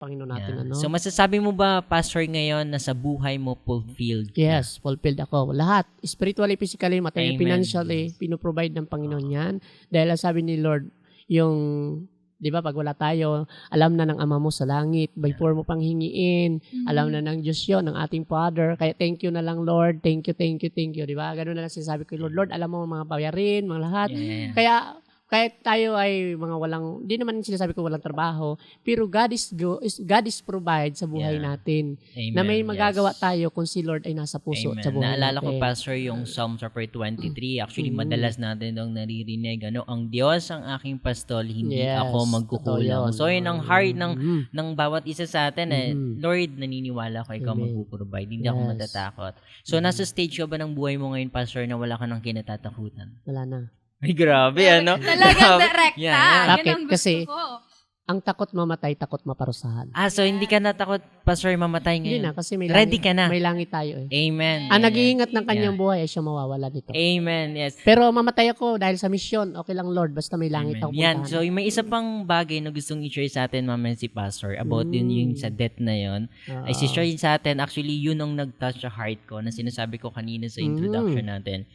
Panginoon natin, So, masasabi mo ba, Pastor, ngayon na sa buhay mo fulfilled ka? Yes, fulfilled ako. Lahat. Spiritually, physically, materially, Amen. financially, pinoprovide ng Panginoon yan. Dahil ang sabi ni Lord, yung, di ba, pag wala tayo, alam na ng Ama mo sa langit, before mo pang hingiin, alam na ng Diyos yun, ng ating Father. Kaya thank you na lang, Lord. Thank you. Di ba? Ganun na lang sinasabi ko, Lord, alam mo mga bayarin, mga lahat. Yeah. Kaya, kahit tayo ay mga walang, di naman sinasabi ko walang trabaho, pero God is provide sa buhay natin. Amen. Na may magagawa tayo kung si Lord ay nasa puso Amen. sa buhay Naalala ko, natin. Pastor, yung Psalm chapter 23. Actually, madalas natin nung naririnig, ang Diyos ang aking pastol, hindi Yes, ako totoo magkukulang. yun. So, yun ang heart ng bawat isa sa atin. Lord, naniniwala ko ikaw Amen. magpuprovide. Hindi ako Yes. matatakot. So, nasa stage ka ba ng buhay mo ngayon, Pastor, na wala ka nang kinatatakutan? Wala na. Ay, grabe, Talagang direkta. Yeah. Bakit? Yun ang gusto Kasi, ko. ang takot mamatay, takot maparusahan. So hindi ka natakot, Pastor, mamatay Hindi ngayon? na, kasi may Ready langit, ka na? may langit tayo eh. Amen. Ang Amen. nag-iingat ng kanyang buhay ay siya mawawala dito. Amen, yes. Pero mamatay ako dahil sa misyon. Okay lang, Lord, basta may langit ako Yan. puntahan. So, may isa pang bagay na gustong i-share sa atin, mamaya si Pastor, about din yung sa death na yon. Ay, si-share sa atin, actually, yun ang nag-touch sa heart ko na sinasabi ko kanina sa introduction natin.